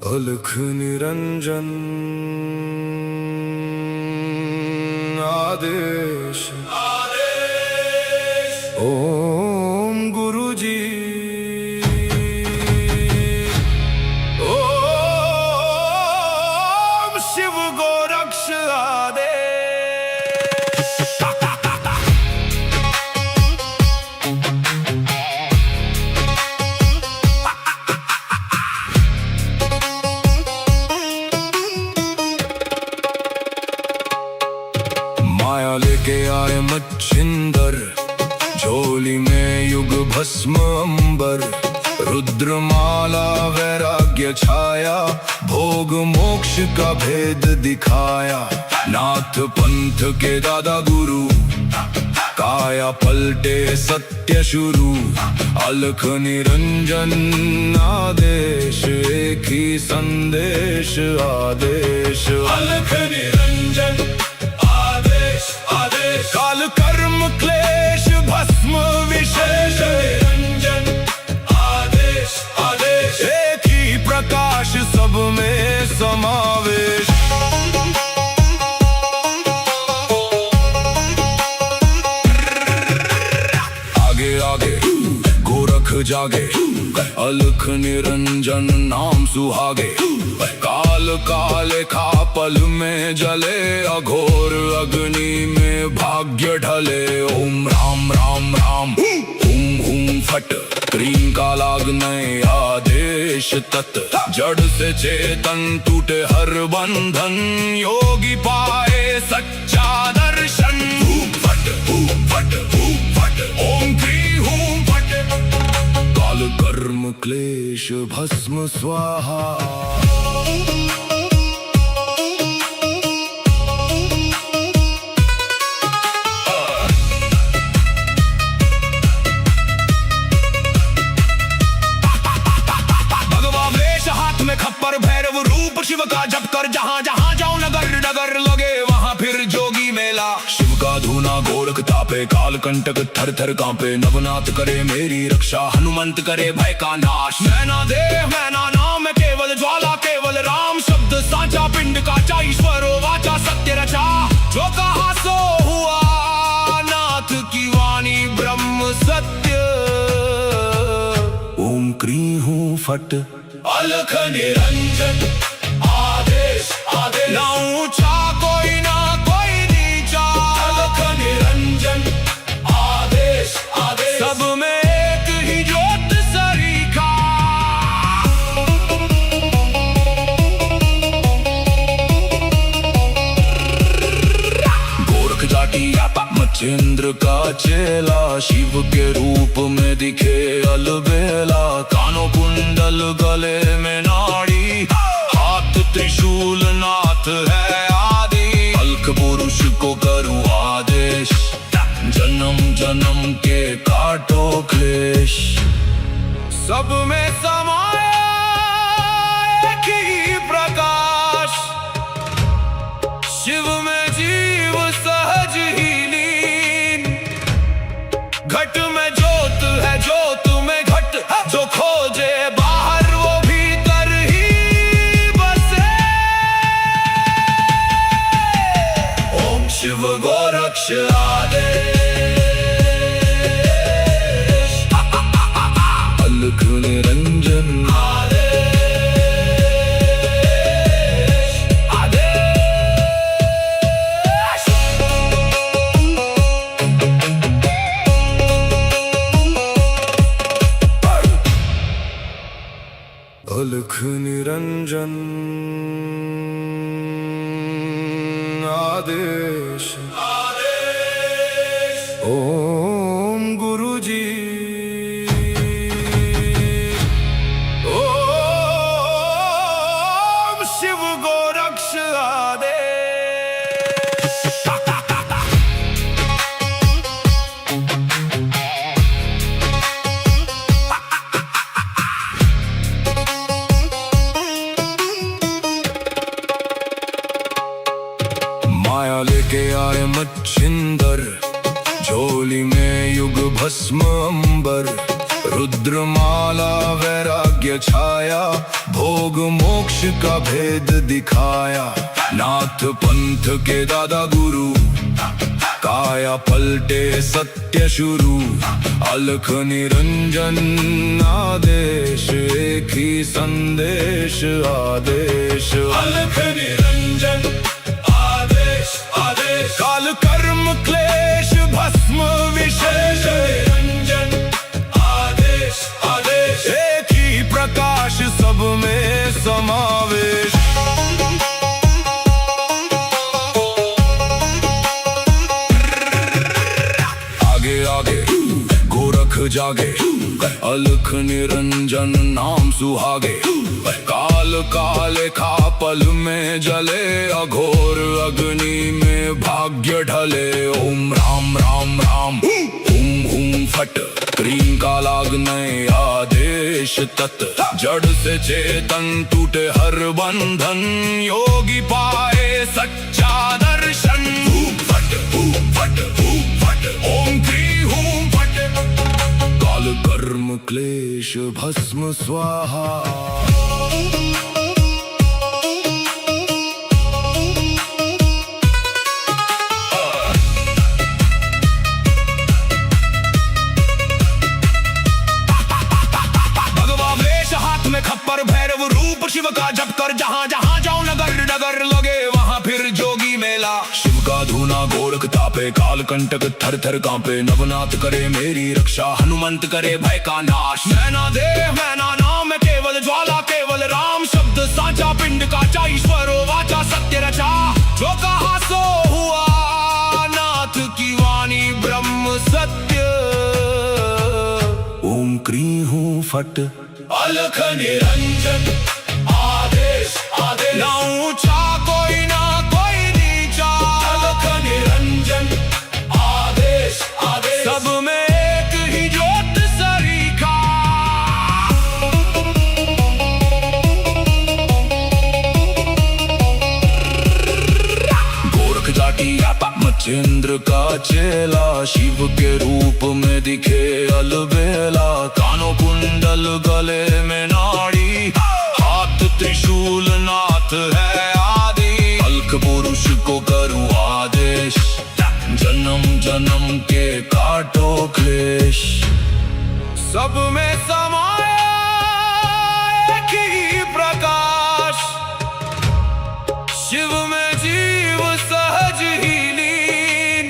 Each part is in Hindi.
अलख निरंजन आदेश ओम गुरुजी ओम शिव गोरक्ष आदेश। माया लेके आए मच्छिंदर, झोली में युग भस्म अंबर। रुद्रमाला वैराग्य छाया, भोग मोक्ष का भेद दिखाया। नाथ पंथ के दादा गुरु, काया पलटे सत्य शुरू। अलख निरंजन आदेश, एक ही संदेश आदेश। अलख निरंजन काल कर्म क्लेश भस्म विशेष। निरंजन आदेश आदेश, एक ही प्रकाश सब में समावेश। आगे आगे गोरख जागे, अलख निरंजन नाम सुहागे। काल काले खा पल में जले, अघोर अग्नि में भाग्य ढले। ओम राम राम राम हुम हुम फट, क्रीम का लागने आदेश तत्। जड़ से चेतन टूटे हर बंधन, योगी पाए सच्चा दर्शन। हुम फट ओम क्री हुम फट, काल कर्म क्लेश भस्म स्वाहा। खप्पर भैरव रूप शिव का जप कर, जहाँ जहाँ जाओ नगर नगर लगे वहाँ फिर जोगी मेला। शिव का धूना गोरख तापे, काल कंटक थर थर कांपे। नवनाथ करे मेरी रक्षा, हनुमंत करे भय का नाश। मैना देह मैना नाम केवल ज्वाला, केवल राम शब्द साचा। पिंड काचा ईश्वरो वाचा, सत्य रचा। जो कहा सो हुआ, नाथ की वाणी ब्रह्म सत्य। ओम क्री हूँ फट, अलख निरंजन आदेश आदेश। ना ऊंचा कोई ना कोई नीचा, अलख निरंजन आदेश आदेश। सब में एक ही ज्योत सरीखा। गोरख जाटी मच्छिंद्र का चेला, शिव के रूप में दिखे अलबेला। कानों कुंडल गले में नाड़ी, हाथ त्रिशूल नाथ है आदि। अलख पुरुष को करूं आदेश, जन्म जन्म के काटो क्लेश। सब में समाया एक ही प्रकाश, शिव में जीव सहज ही लीन। घट में ज्योत है, ज्योत में घट। जो खोजे बाहर वो भीतर ही बसे। ओम शिव गोरक्ष आदेश। अलख निरंजन आदेश आदेश। अलख निरंजन आदेश ओम गुरुजी ओम शिव गोरक्ष आदेश। माया लेके आए मच्छिंदर, झोली में युग भस्म अंबर। रुद्रमाला वैराग्य छाया, भोग मोक्ष का भेद दिखाया। नाथ पंथ के दादा गुरु, काया पलटे सत्य शुरू। अलख निरंजन आदेश, एक ही संदेश आदेश। अलख निरंजन आदेश आदेश, काल कर्म क्लेश भस्म विशेष। निरंजन आदेश आदेश, एक ही प्रकाश सब में समावेश। आगे आगे गोरख जागे, अलख निरंजन नाम सुहागे। काल काले खा पल में जले, अघोर अग्नि में भाग्य ढले। ओम राम राम राम हुम हुम फट, क्रीम का लागने आदेश तत्। जड़ से चेतन टूटे हर बंधन, योगी पाए सच्चा दर्शन। हुम फट हुम फट हुम फट, ओम क्री हुम फट। काल कर्म क्लेश भस्म स्वाहा। खप्पर भैरव रूप शिव का जप कर, जहाँ जहाँ जाऊं नगर नगर लगे वहाँ फिर जोगी मेला। शिव का धूना गोरख तापे, काल कंटक थर थर कांपे। नवनाथ करे मेरी रक्षा, हनुमंत करे भय का नाश। मैना देह मैना नाम है केवल ज्वाला, केवल राम शब्द साचा। पिंड काचा ईश्वरो वाचा, सत्य रचा। जो कहा सो हुआ, नाथ की वाणी ब्रह्म सत्य। ओम क्री हूँ फट, अलख निरंजन आदेश आदेश। ना ऊंचा कोई ना कोई नीचा, अलख निरंजन आदेश आदेश। सब में एक ही ज्योत सरीखा। गोरख जाटी मचेंद्र का चेला, शिव के रूप में दिखे अलबेला। कानों कुंडल गले में नाड़ी, हाथ त्रिशूल नाथ है आदि। अलख पुरुष को करूं आदेश, जन्म जन्म के काटो क्लेश। सब में समाया एक ही प्रकाश, शिव में जीव सहज ही लीन।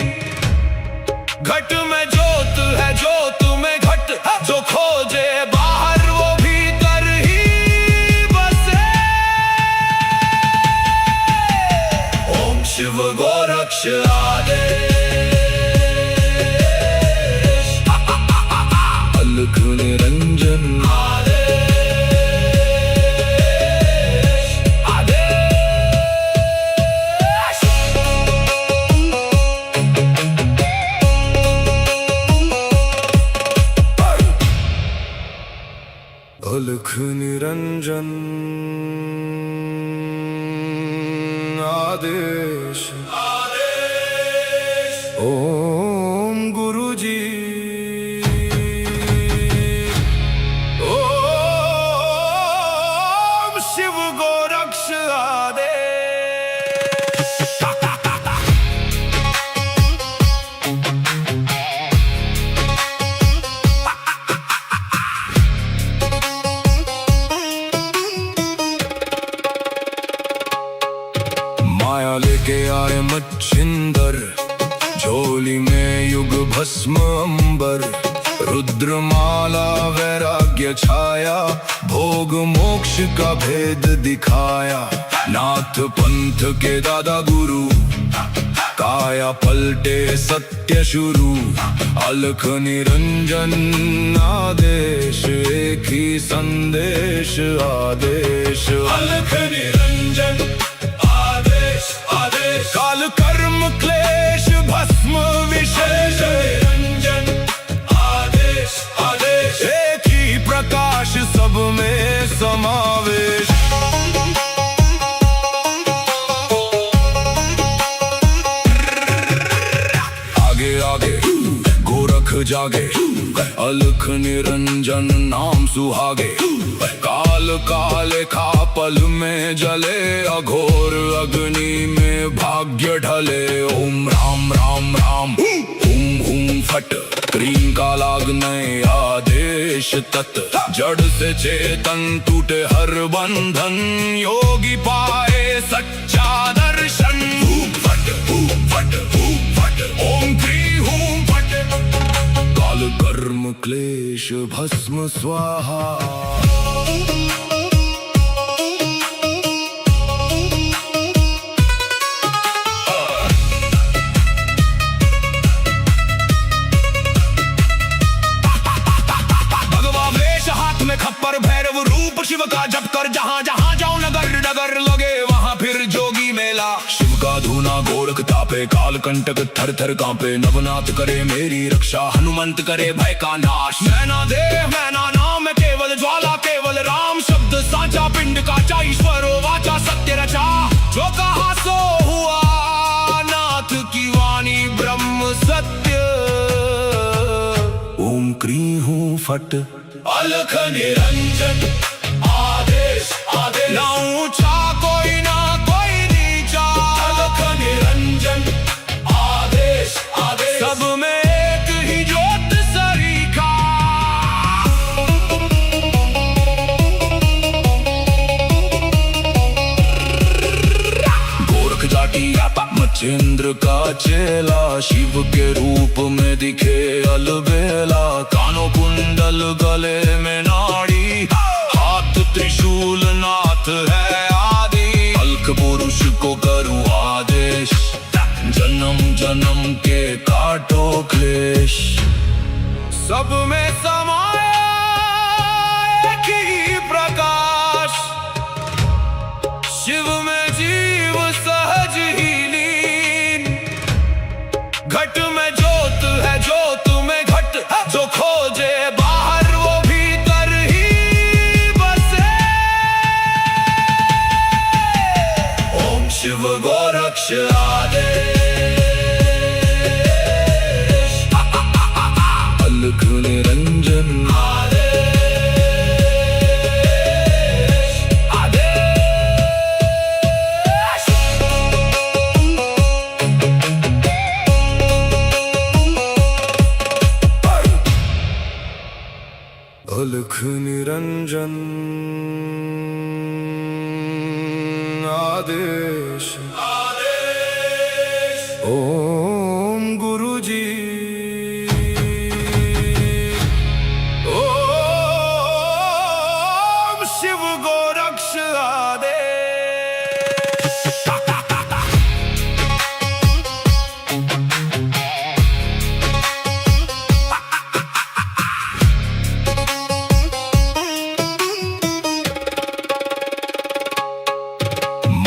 घट में ज्योत है, ज्योत में घट। जो खोजे बाहर वो भीतर ही बसे। ओम शिव गोरक्ष आदेश। अलख निरंजन आदेश आदेश। अलख निरंजन आदेश आदेश। ओम गुरु जी, ओम शिव गोरक्ष आदेश। माया लेके आए मच्छिंदर, झोली में युग भस्म अंबर। रुद्रमाला वैराग्य छाया, भोग मोक्ष का भेद दिखाया। नाथ पंथ के दादा गुरु, काया पलटे सत्य शुरू। अलख निरंजन आदेश, एक ही संदेश आदेश। अलख निरंजन आदेश आदेश, काल कर्म क्लेश भस्म विशेष। निरंजन आदेश आदेश, एक ही प्रकाश सब में समावेश। आगे आगे गोरख जागे, अलख निरंजन नाम सुहागे। काल काले खा पल में जले, अघोर अग्नि में भाग्य ढले। ओम राम राम राम हुम हुम फट, क्रीम का लागने आदेश तत्। जड़ से चेतन टूटे हर बंधन, योगी पाए सच्चा दर्शन। फट फट फट, ओम क्री हूं फट, काल कर्म क्लेश भस्म स्वाहा। खप्पर भैरव रूप शिव का जप कर, जहाँ जहाँ जाऊं नगर नगर लगे वहाँ फिर जोगी मेला। शिव का धूना गोरख तापे, काल कंटक थर थर कांपे। नवनाथ करे मेरी रक्षा, हनुमंत करे भय का नाश। मैना देह मैना नाम केवल ज्वाला, केवल राम शब्द साचा। पिंड काचा ईश्वरो वाचा, सत्य रचा। जो कहा सो हुआ, नाथ की वाणी ब्रह्म सत्य। ओम क्री हूं फट, अलख निरंजन आदेश आदेश। ना ऊंचा कोई ना कोई नीचा, अलख निरंजन आदेश आदेश। सब में एक ही ज्योत सरीखा। गोरख जाटी मच्छिंद्र का चेला, शिव के रूप में दिखे अलबेला। कानों कुंडल गले में नाड़ी, हाथ त्रिशूल नाथ है आदि। अलख पुरुष को करूं आदेश, जन्म जन्म के काटो क्लेश। सब में समाया एक ही प्रकाश, शिव में जीव सहज ही लीन। घट में ज्योत है, ज्योत में घट। जो खोजे बाहर वो भीतर ही बसे। ओम शिव गोरक्ष आदेश। अलख निरंजन आदेश आदेश। अलख निरंजन आदेश आदेश। ओम गुरु जी। ओम शिव गोरक्ष आदेश।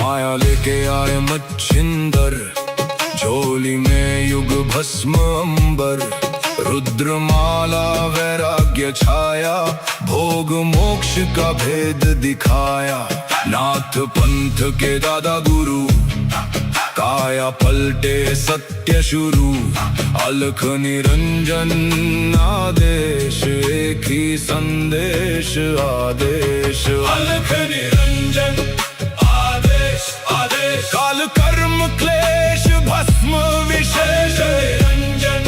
माया लेके आए मच्छिंदर, झोली में युग भस्म अंबर। रुद्रमाला वैराग्य छाया, भोग मोक्ष का भेद दिखाया। नाथ पंथ के दादा गुरु, काया पलटे सत्य शुरू। अलख निरंजन आदेश, एक ही संदेश आदेश। अलख निरंजन आदेश आदेश। काल कर्म क्लेश भस्म विशेष। निरंजन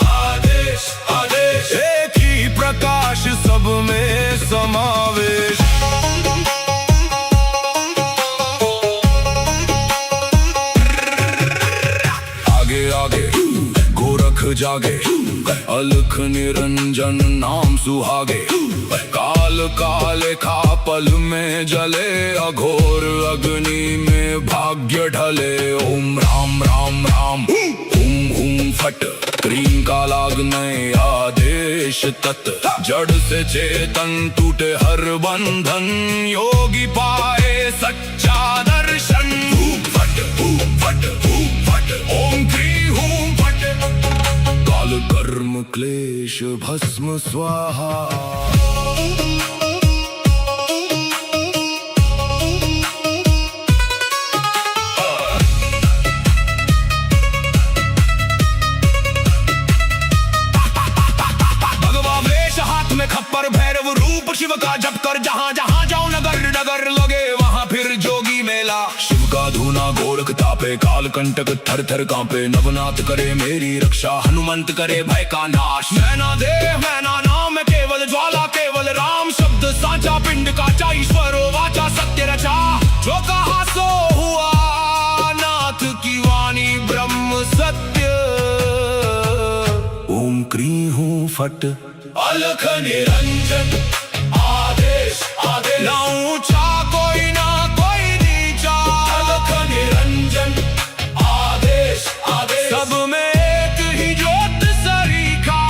आदेश आदेश। एक ही प्रकाश सब में समावेश। आगे आगे गोरख जागे, अलख निरंजन नाम सुहागे। काल काले खा पल में जले, अघोर अग्नि में भाग्य ढले। ओम राम राम राम हुम हुम फट, क्रीम का लागने आदेश तत्। जड़ से चेतन टूटे हर बंधन, योगी पाए सच्चा दर्शन। फट फट फट, ओम क्री हूं फट, काल कर्म क्लेश भस्म स्वाहा। भगवा तापे काल कंटक थर थर कांपे नवनाथ करे मेरी रक्षा हनुमंत करे भय का नाश मैना देह मैना नाम है केवल ज्वाला केवल राम शब्द साचा पिंड काचा ईश्वरो वाचा सत्य रचा जो कहा सो हुआ नाथ की वाणी ब्रह्म सत्य ओम क्री हूँ फट अलख निरंजन आदेश आदेश ना ऊंचा कोई ना कोई नीचा अलख निरंजन आदेश आदेश सब में एक ही ज्योत सरीखा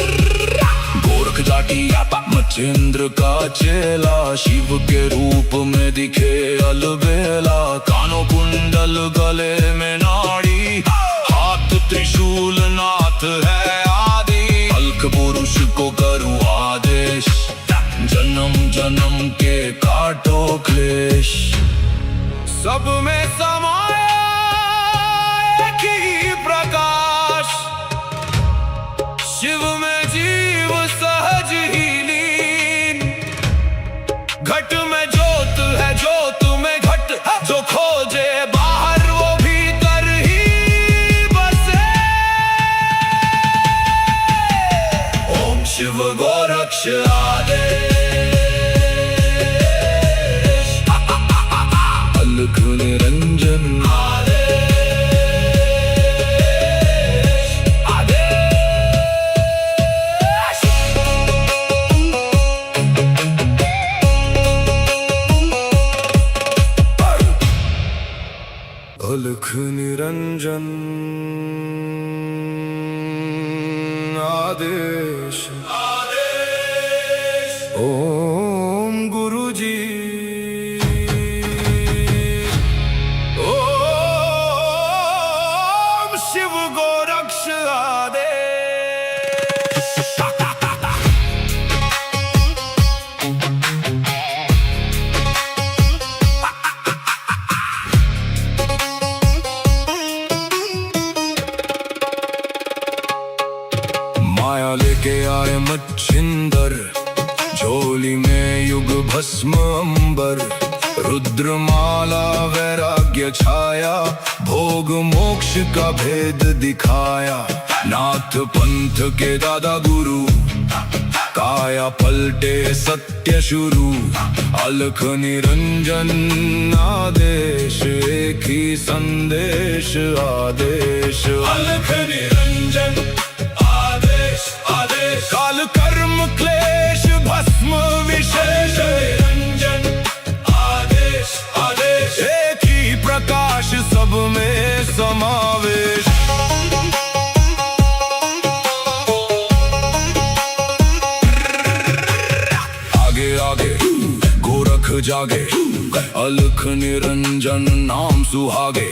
गोरख जाटी मच्छिंद्र का चेला शिव के रूप में दिखे अलबेला कानों कुंडल गले में नाड़ी हाथ त्रिशूल नाथ है आदि अलख पुरुष को करूँ आदेश जन्म जन्म के काटो क्लेश सब में समाया एक ही प्रकाश शिव में जीव सहज ही लीन घट में ज्योत है ज्योत में घट जो खोजे बाहर वो भीतर ही बसे ओम शिव गोरक्ष आदेश अलख निरंजन अलख निरंजन आदेश ओम गुरु जी ओम शिव गोरक्ष आदेश माया लेके आए मच्छिंदर झोली में युग भस्म अंबर रुद्रमाला वैराग्य छाया भोग मोक्ष का भेद दिखाया नाथ पंथ के दादा गुरु काया पलटे सत्य शुरू अलख निरंजन आदेश एक ही संदेश आदेश अलख निरंजन आदेश आदेश काल कर्म क्लेश भस्म विशेष निरंजन आदेश आदेश एक ही प्रकाश सब में समावेश आगे आगे गोरख जागे अलख निरंजन नाम सुहागे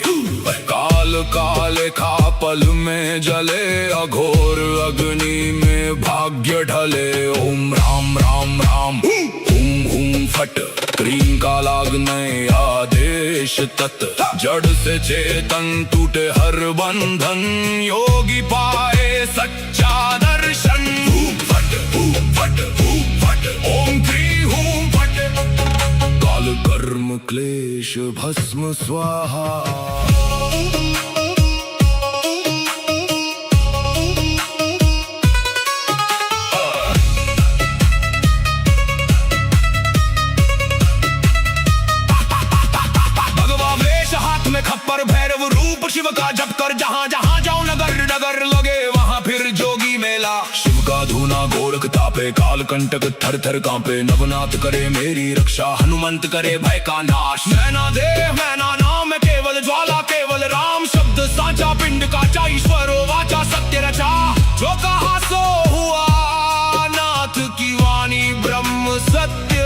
काल काले खा पल में जले अघोर अग्नि में भाग्य ढले ओम राम राम राम हुम हुम फट क्रीम का लागने आदेश तत् जड़ से चेतन टूटे हर बंधन योगी पाए सच्चा दर्शन फट ओम क्री हूं फट काल कर्म क्लेश भस्म स्वाहा खप्पर भैरव रूप शिव का जप कर जहाँ जहाँ जाओ नगर नगर लगे वहाँ फिर जोगी मेला शिव का धूना गोरख तापे काल कंटक थर थर कांपे नवनाथ करे मेरी रक्षा हनुमंत करे भय का नाश मैना देह मैना नाम है केवल ज्वाला केवल राम शब्द साचा पिंड काचा ईश्वरो वाचा सत्य रचा जो कहा सो हुआ नाथ की वाणी ब्रह्म सत्य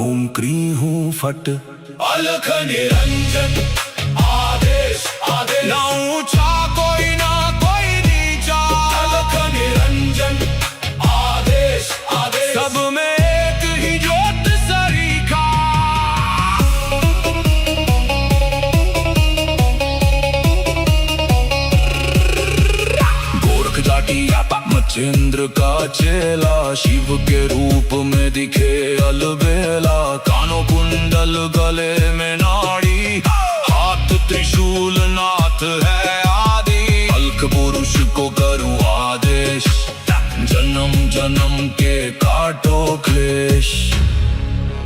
ओम क्री हूँ फट अलख निरंजन आदेश आदेश ना ऊंचा कोई ना कोई नीचा अलख निरंजन आदेश आदेश सब में एक ही ज्योत सरीखा गोरख जाटी मचेंद्र का चेला, शिव के रूप में दिखे अलबेला। कानों कुंडल गले में नाड़ी, हाथ त्रिशूल नाथ है आदि। अल्क पुरुष को करूँ आदेश, जन्म जन्म के काटो क्लेश।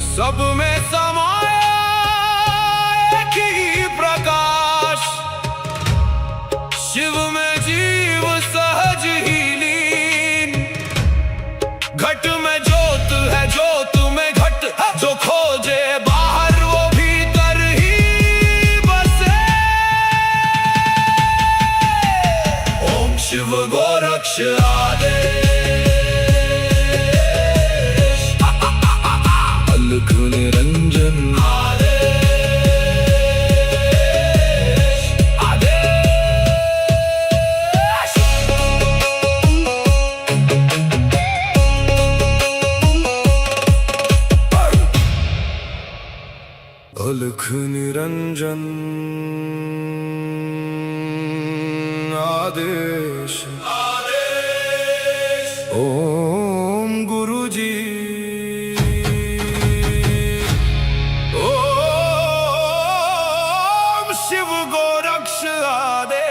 सब में समाया एक ही प्रकाश, शिव में जीव सहज ही लीन। घट में ज्योत है, ज्योत में घट, जो खोजे बाहर वो भीतर ही बसे। ओम शिव गोरक्ष आदेश, अलख निरंजन आदेश, आदेश। अलख निरंजन आदेश, आदेश। ओम गुरुजी, ओम शिव गोरक्ष आदेश।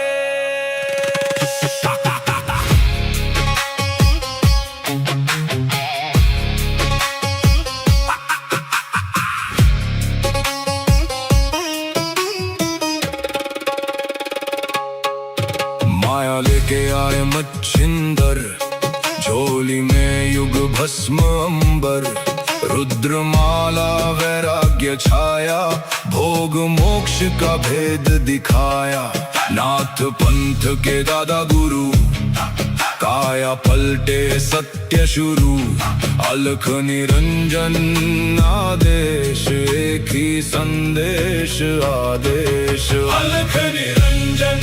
माया लेके आए मच्छिंदर, झोली में युग भस्म अंबर। रुद्रमाला वैराग्य छाया, भोग मोक्ष का भेद दिखाया। नाथ पंथ के दादा गुरु, काया पलटे सत्य शुरू। अलख निरंजन आदेश, एक ही संदेश आदेश। अलख निरंजन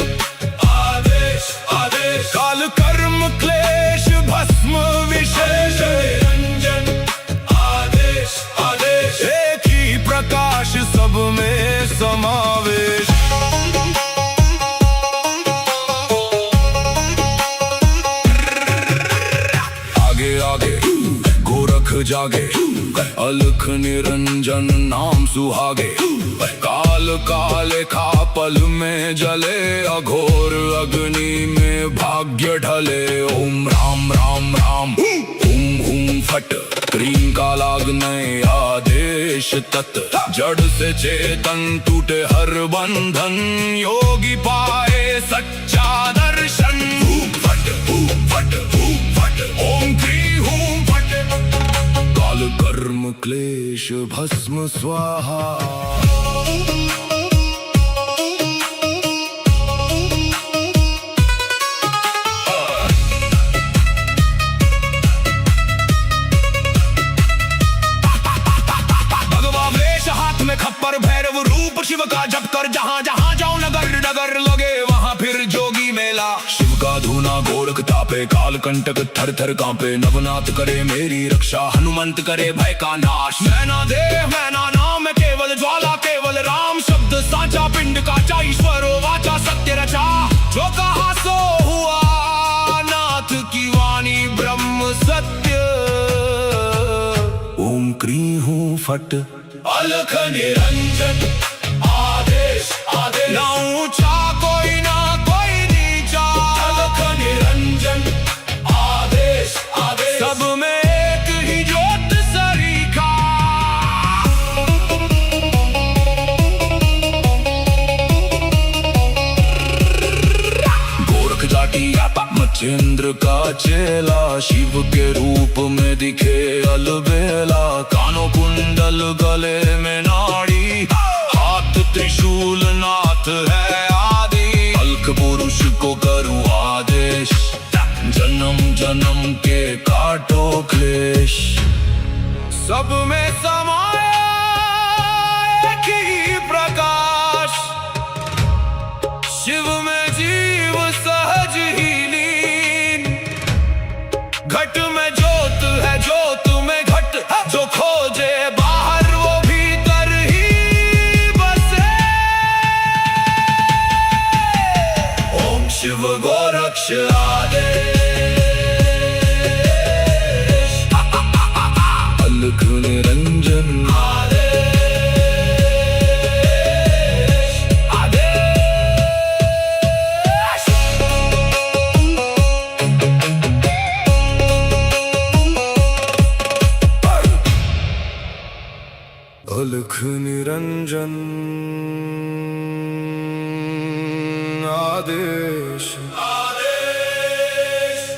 आदेश, आदेश। काल कर्म क्लेश भस्म विशेष, निरंजन आदेश, आदेश। एक ही प्रकाश, सब में समावेश। आगे आगे गोरख जागे, अलख निरंजन नाम सुहागे। काल काले खा पल में जले, अघोर अग्नि में भाग्य ढले। ओम राम राम राम, हुम हुम फट, क्रीम का लागने आदेश तत्। जड़ से चेतन टूटे हर बंधन, योगी पाए सच्चा दर्शन। हूम फट, हूम फट, हूम फट, ओम क्री हूम फट। काल कर्म क्लेश भस्म स्वाहा। खप्पर भैरव रूप शिव का जप कर, जहाँ जहाँ जाऊं नगर नगर लगे वहाँ फिर जोगी मेला। शिव का धूना गोरख तापे, काल कंटक थर थर कांपे। नवनाथ करे मेरी रक्षा, हनुमंत करे भय का नाश। मैना देव मैना नाम केवल ज्वाला, केवल राम शब्द साचा। पिंड का ईश्वर वाचा, सत्य रचा। जो कहा सो हुआ, नाथ की वाणी ब्रह्म सत्य। ओम क्री हूँ फट, अलख निरंजन आदेश, आदेश। ना ऊंचा कोई ना कोई नीचा, अलख निरंजन आदेश, आदेश। सब में एक ही ज्योत सरीखा। गोरख जाटी मचेंद्र का चेला, शिव के रूप में दिखे अलबेला। कानों कुंडल गले में नाड़ी, हाथ त्रिशूल नाथ है आदि। अल्क पुरुष को करूँ आदेश, जन्म जन्म के काटो क्लेश। सब में समाया एक ही प्रकाश, शिव में जीव सहज ही लीन। घट में ज्योत है, ज्योत में घट, जो खोजे बाहर वो भीतर ही बसे। ओम शिव गोरक्ष आदेश। अलख निरंजन आदेश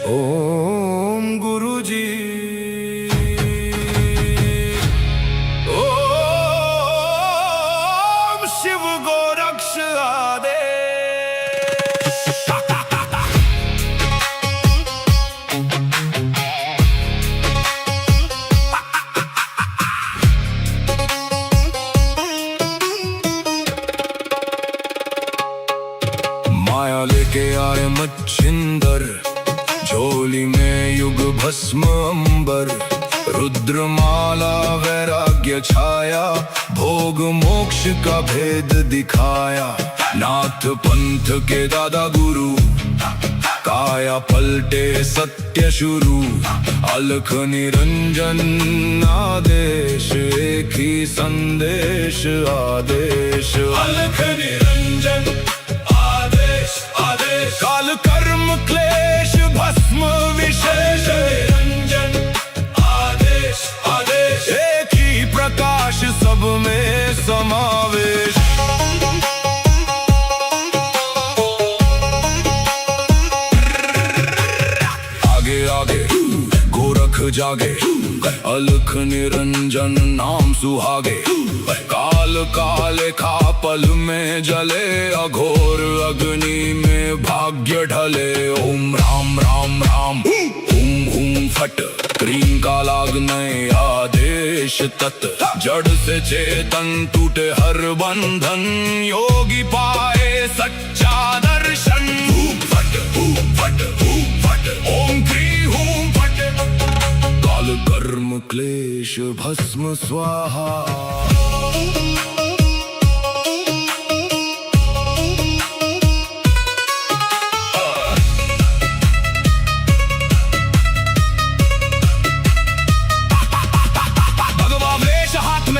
ओम गुरुजी ओम शिव गोरक्ष आदेश। माया लेके आए मच्छिंदर, झोली में युग भस्म अंबर, रुद्रमाला वैराग्य छाया, भोग मोक्ष का भेद दिखाया। नाथ पंथ के दादा गुरु, काया पलटे सत्य शुरू, अलख निरंजन आदेश, एक ही संदेश आदेश। अलख निरंजन काल कर्म क्लेश भस्म विशेष, निरंजन आदेश आदेश, एक ही प्रकाश सब में समावेश। आगे आगे गोरख जागे, अलख निरंजन नाम सुहागे, काल काले खा पल में जले, अघोर अग्नि में भाग्य ढले। ओम राम राम राम हुम हुम फट, क्रीम का लागने आदेश तत्, जड़ से चेतन टूटे हर बंधन, योगी पाए सच्चा दर्शन। हुम फट ओम क्री हुम फट, काल कर्म क्लेश भस्म स्वाहा।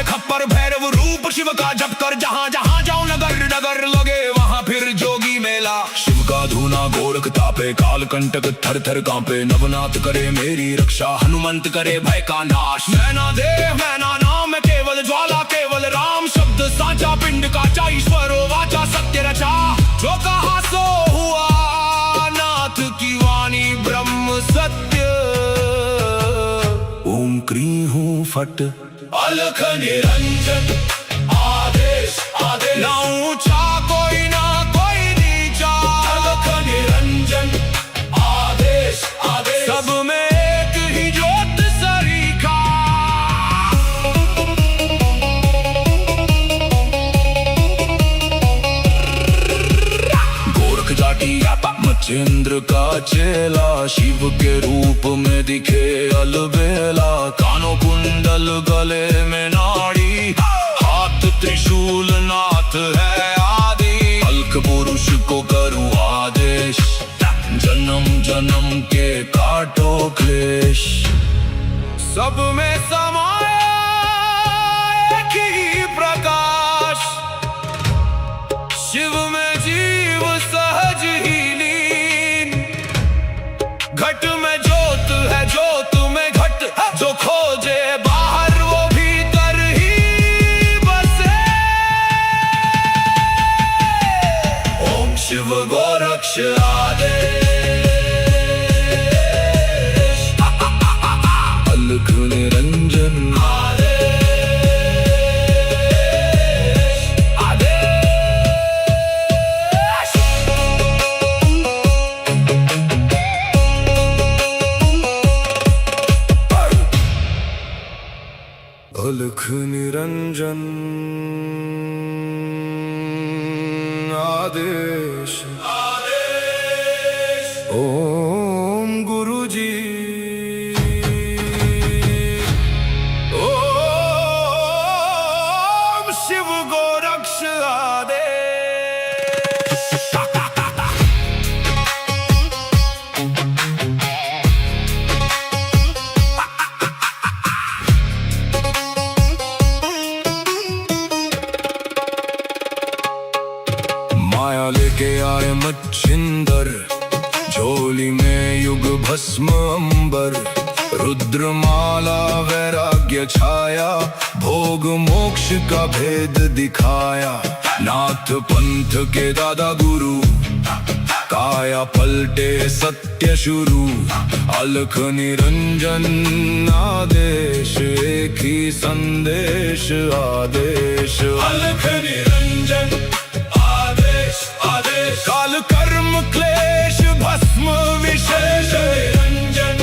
खप्पर भैरव रूप शिव का जप कर, जहाँ जहाँ जाओ नगर नगर लगे वहाँ फिर जोगी मेला। शिव का धूना गोरख तापे, काल कंटक थर थर कांपे, नवनाथ करे मेरी रक्षा, हनुमंत करे भय का नाश। मैना देव मैना नाम केवल ज्वाला, केवल राम शब्द साचा, पिंड काचा ईश्वरो वाचा, सत्य रचा। जो कहा सो हुआ, नाथ की वाणी ब्रह्म सत्य। ओम क्री हूँ फट, अलख निरंजन आदेश आदेश, ना ऊंचा कोई ना कोई नीचा, अलख निरंजन आदेश आदेश, सब में एक ही ज्योत सरीखा। गोरख जाटी मच्छिंद्र का चेला, शिव के रूप में दिखे अलबेला। कानों कुंडल गले में नाड़ी, हाथ त्रिशूल नाथ है आदि, अलख पुरुष को करूं आदेश, जन्म जन्म के काटो क्लेश। सब में समाया एक ही प्रकाश, शिव में जीव सहज ही लीन। घट में ज्योत है ज्योत में घट, जो खोजे बाहर वो भीतर ही बसे। ओम शिव गोरक्ष आदेश, अलख निरंजन अलख निरंजन आदेश आदेश। ओम गुरुजी ओम शिव गोरक्ष आदेश। माया लेके आए मच्छिंदर, झोली में युग भस्म अंबर, रुद्रमाला वैराग्य छाया, भोग मोक्ष का भेद दिखाया। नाथ पंथ के दादा गुरु, काया पलटे सत्य शुरू। अलख निरंजन आदेश, एक ही संदेश आदेश। अलख निरंजन आदेश आदेश, काल कर्म क्लेश भस्म विशेष। निरंजन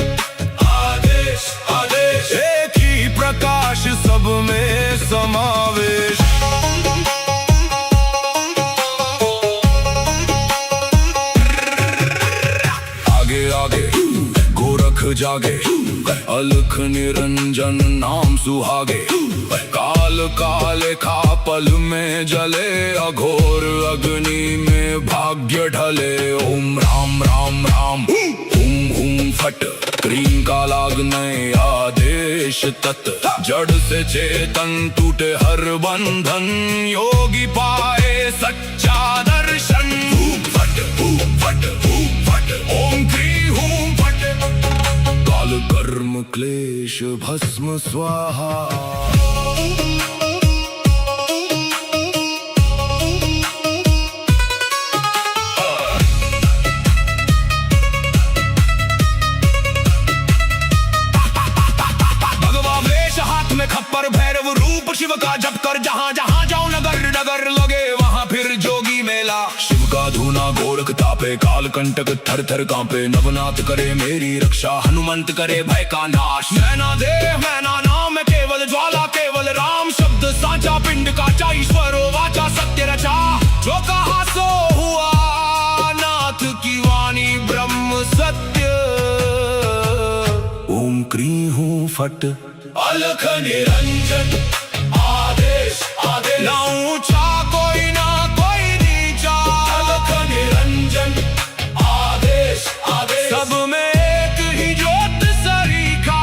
आदेश आदेश, एक ही प्रकाश सब में समावेश। आगे आगे गोरख जागे, अलख निरंजन नाम सुहागे। काल काले खा पल में जले, अघोर अग्नि में भाग्य ढले। ओम राम राम राम हुम हुम फट, क्रीम का लागने आदेश तत्। जड़ से चेतन टूटे हर बंधन, योगी पाए सच्चा दर्शन। फट फट फट, ओम क्री हूं फट। काल कर्म क्लेश भस्म स्वाहा। खप्पर भैरव रूप शिव का जप कर, जहाँ जहाँ जाऊं नगर नगर लगे वहाँ फिर जोगी मेला। शिव का धूना गोरख तापे, काल कंटक थर थर कांपे। नवनाथ करे मेरी रक्षा, हनुमंत करे भय का नाश। मैना देह मैना नाम केवल ज्वाला, केवल राम शब्द साचा। पिंड का ईश्वर वाचा सत्य रचा, जो कहा सो हुआ। नाथ की वाणी ब्रह्म सत्य। ओम क्री हूं फट, अलख निरंजन आदेश आदेश। ना ऊंचा कोई ना कोई नीचा, अलख निरंजन आदेश आदेश। सब में एक ही ज्योत सरीखा।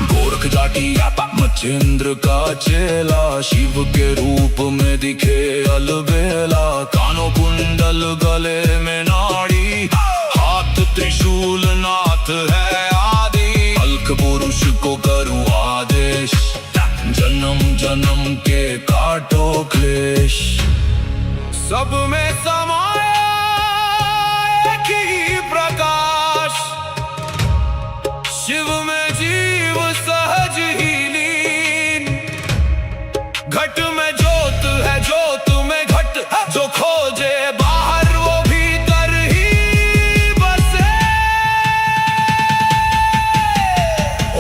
गोरख जाटी मच्छिंद्र का चेला, शिव के रूप में दिखे अलबेला। कानों कुंडल गले में नाड़ी, हाथ त्रिशूल नाथ है आदि। अलख पुरुष को करूं आदेश, जन्म जन्म के काटो क्लेश। सब में समाया एक ही प्रकाश, शिव में जीव सहज ही लीन। घट में ज्योत है, ज्योत में घट, जो खोजे बाहर वो भीतर ही बसे।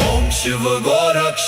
ओम शिव गोरक्ष